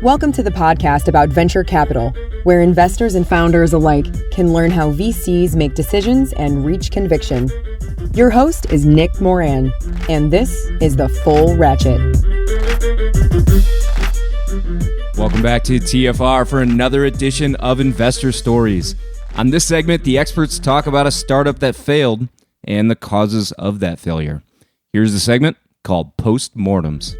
Welcome to the podcast about venture capital, where investors and founders alike can learn how VCs make decisions and reach conviction. Your host is Nick Moran, and this is The Full Ratchet. Welcome back to TFR for another edition of Investor Stories. On this segment, the experts talk about a startup that failed and the causes of that failure. Here's the segment called Post-Mortems.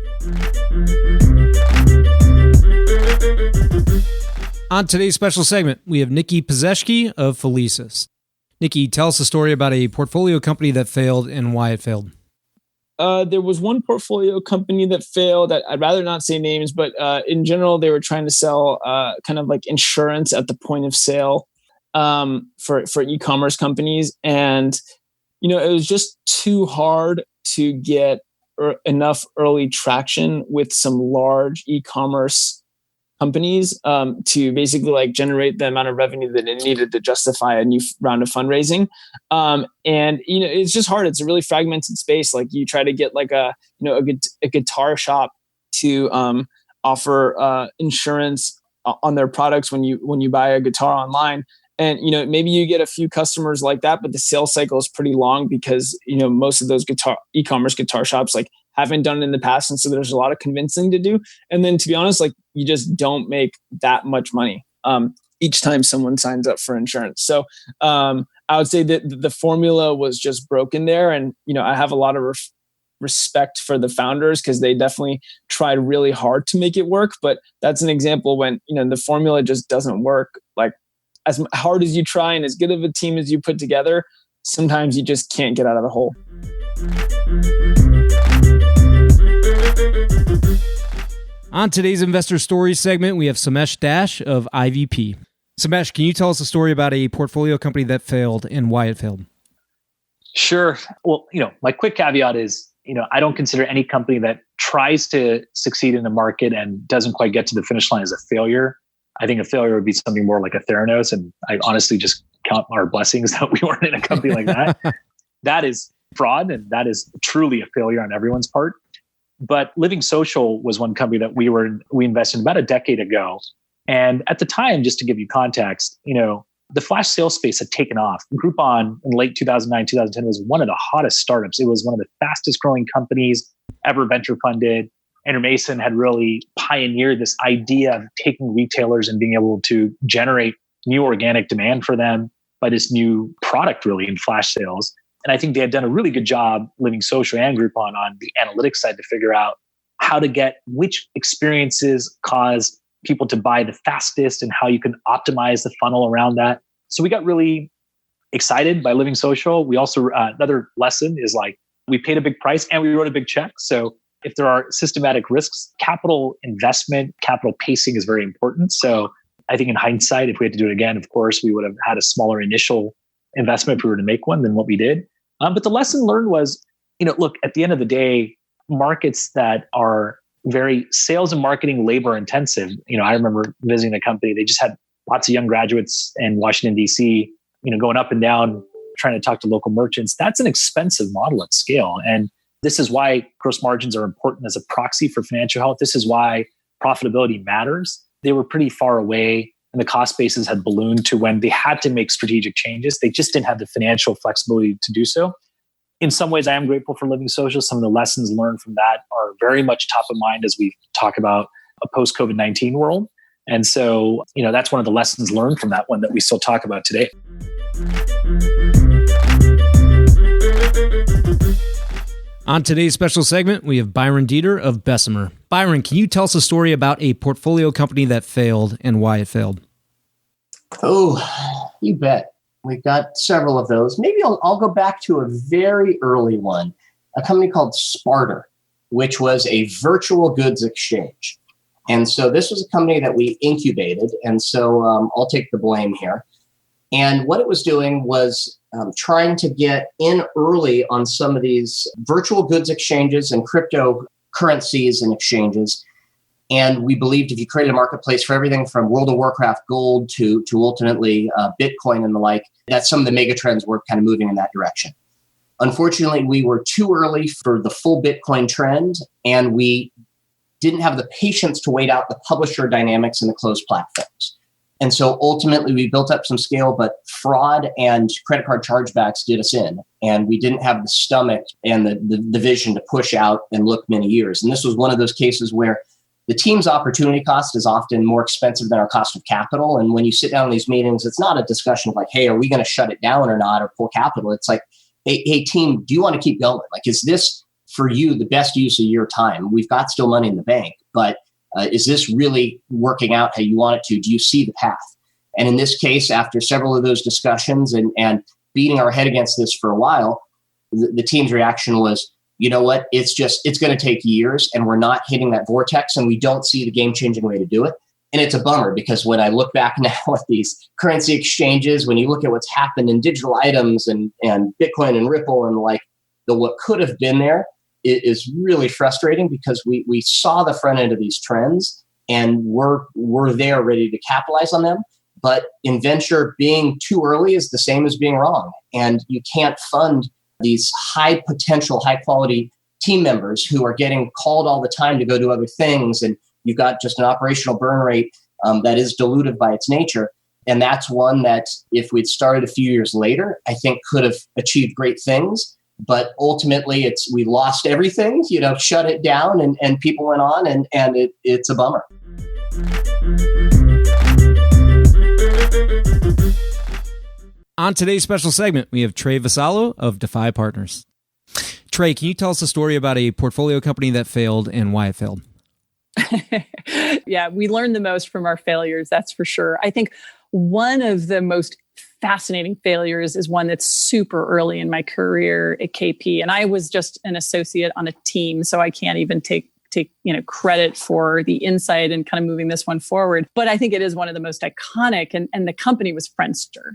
On today's special segment, we have Niki Pezeshki of Felicis. Niki, tell us a story about a portfolio company that failed and why it failed. There was one portfolio company that failed. I'd rather not say names, but in general, they were trying to sell kind of like insurance at the point of sale for e-commerce companies. And, it was just too hard to get enough early traction with some large e-commerce companies to basically like generate the amount of revenue that it needed to justify a new round of fundraising. And it's just hard. It's a really fragmented space. Like you try to get like a guitar shop to offer insurance on their products when you buy a guitar online. And, maybe you get a few customers like that, but the sales cycle is pretty long because, most of those e-commerce guitar shops like haven't done it in the past. And so there's a lot of convincing to do. And then to be honest, like you just don't make that much money each time someone signs up for insurance. So I would say that the formula was just broken there. And, I have a lot of respect for the founders because they definitely tried really hard to make it work. But that's an example when, the formula just doesn't work. Like, as hard as you try and as good of a team as you put together, sometimes you just can't get out of the hole. On today's Investor Stories segment, we have Somesh Dash of IVP. Somesh, can you tell us a story about a portfolio company that failed and why it failed? Sure. Well, my quick caveat is, I don't consider any company that tries to succeed in the market and doesn't quite get to the finish line as a failure. I think a failure would be something more like a Theranos. And I honestly just count our blessings that we weren't in a company like that. That is fraud. And that is truly a failure on everyone's part. But Living Social was one company that we invested in about a decade ago. And at the time, just to give you context, the flash sales space had taken off. Groupon in late 2009, 2010 was one of the hottest startups. It was one of the fastest growing companies ever venture funded. Andrew Mason had really pioneered this idea of taking retailers and being able to generate new organic demand for them by this new product really in flash sales. And I think they had done a really good job, Living Social and Groupon, on the analytics side to figure out how to get which experiences cause people to buy the fastest and how you can optimize the funnel around that. So we got really excited by Living Social. We also, another lesson is like, we paid a big price and we wrote a big check. So if there are systematic risks, capital investment, capital pacing is very important. So I think in hindsight, if we had to do it again, of course, we would have had a smaller initial investment if we were to make one than what we did. But the lesson learned was, look, at the end of the day, markets that are very sales and marketing labor intensive. I remember visiting a company, they just had lots of young graduates in Washington, DC, going up and down, trying to talk to local merchants. That's an expensive model at scale. And this is why gross margins are important as a proxy for financial health. This is why profitability matters. They were pretty far away and the cost bases had ballooned to when they had to make strategic changes. They just didn't have the financial flexibility to do so. In some ways, I am grateful for Living Social. Some of the lessons learned from that are very much top of mind as we talk about a post-COVID-19 world. And so, that's one of the lessons learned from that one that we still talk about today. On today's special segment, we have Byron Deeter of Bessemer. Byron, can you tell us a story about a portfolio company that failed and why it failed? Oh, you bet. We've got several of those. Maybe I'll go back to a very early one, a company called Sparter, which was a virtual goods exchange. And so this was a company that we incubated. And so I'll take the blame here. And what it was doing was trying to get in early on some of these virtual goods exchanges and cryptocurrencies and exchanges. And we believed if you created a marketplace for everything from World of Warcraft gold to ultimately Bitcoin and the like, that some of the mega trends were kind of moving in that direction. Unfortunately, we were too early for the full Bitcoin trend, and we didn't have the patience to wait out the publisher dynamics in the closed platforms. And so ultimately we built up some scale, but fraud and credit card chargebacks did us in. And we didn't have the stomach and the vision to push out and look many years. And this was one of those cases where the team's opportunity cost is often more expensive than our cost of capital. And when you sit down in these meetings, it's not a discussion of like, hey, are we going to shut it down or not, or pull capital? It's like, hey team, do you want to keep going? Like, is this for you the best use of your time? We've got still money in the bank, but is this really working out how you want it to? Do you see the path? And in this case, after several of those discussions and beating our head against this for a while, the team's reaction was, you know what, it's going to take years and we're not hitting that vortex and we don't see the game-changing way to do it. And it's a bummer because when I look back now at these currency exchanges, when you look at what's happened in digital items and Bitcoin and Ripple and like what could have been there, it is really frustrating because we saw the front end of these trends and we're there ready to capitalize on them. But in venture, being too early is the same as being wrong. And you can't fund these high potential, high quality team members who are getting called all the time to go do other things. And you've got just an operational burn rate that is dilutive by its nature. And that's one that if we'd started a few years later, I think could have achieved great things. But ultimately, we lost everything, shut it down and people went on and it's a bummer. On today's special segment, we have Trae Vassallo of Defy Partners. Trae, can you tell us a story about a portfolio company that failed and why it failed? Yeah, we learned the most from our failures, that's for sure. I think one of the most fascinating failures is one that's super early in my career at KP. And I was just an associate on a team, so I can't even take credit for the insight and kind of moving this one forward. But I think it is one of the most iconic, and the company was Friendster.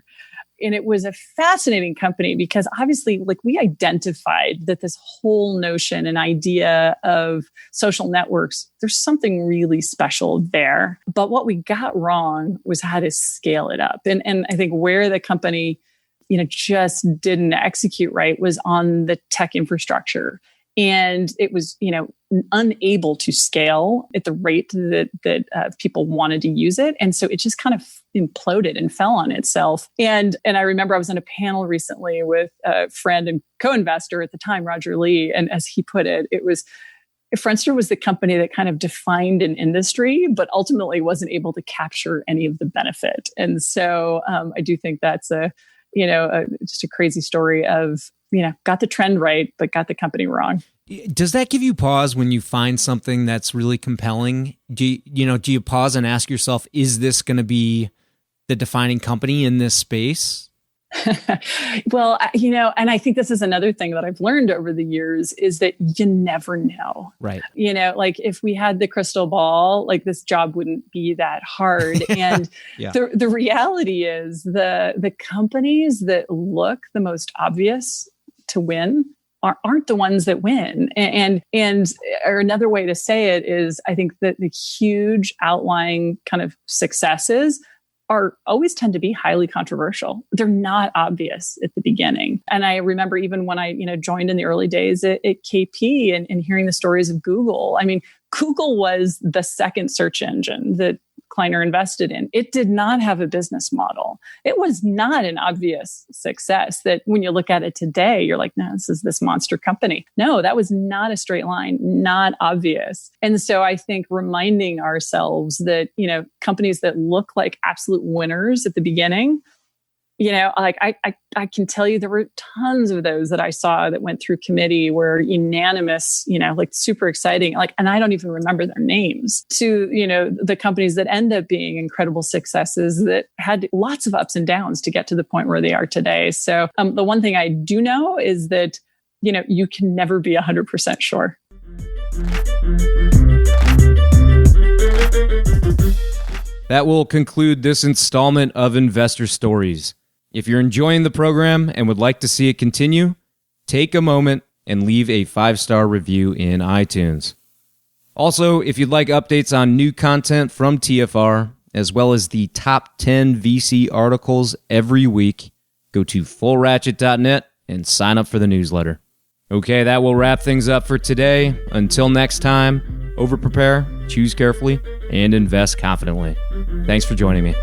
And it was a fascinating company because obviously, we identified that this whole notion and idea of social networks, there's something really special there. But what we got wrong was how to scale it up. And I think where the company, just didn't execute right was on the tech infrastructure. And it was, unable to scale at the rate that people wanted to use it. And so it just kind of imploded and fell on itself. And I remember I was on a panel recently with a friend and co-investor at the time, Roger Lee. And as he put it, Friendster was the company that kind of defined an industry, but ultimately wasn't able to capture any of the benefit. And so I do think that's just a crazy story of, got the trend right, but got the company wrong. Does that give you pause when you find something that's really compelling? Do you pause and ask yourself, is this going to be the defining company in this space? Well, and I think this is another thing that I've learned over the years is that you never know. Right. If we had the crystal ball, this job wouldn't be that hard. And yeah. The reality is the companies that look the most obvious to win aren't the ones that win. Or another way to say it is, I think that the huge outlying kind of successes always tend to be highly controversial. They're not obvious at the beginning. And I remember even when I, joined in the early days at KP and hearing the stories of Google. I mean, Google was the second search engine that Kleiner invested in. It did not have a business model. It was not an obvious success that when you look at it today, you're like, no, this is this monster company. No, that was not a straight line, not obvious. And so I think reminding ourselves that, companies that look like absolute winners at the beginning, I can tell you there were tons of those that I saw that went through committee were unanimous, super exciting, and I don't even remember their names, to, the companies that end up being incredible successes that had lots of ups and downs to get to the point where they are today. So the one thing I do know is that, you can never be 100% sure. That will conclude this installment of Investor Stories. If you're enjoying the program and would like to see it continue, take a moment and leave a 5-star review in iTunes. Also, if you'd like updates on new content from TFR, as well as the top 10 VC articles every week, go to fullratchet.net and sign up for the newsletter. Okay, that will wrap things up for today. Until next time, over-prepare, choose carefully, and invest confidently. Thanks for joining me.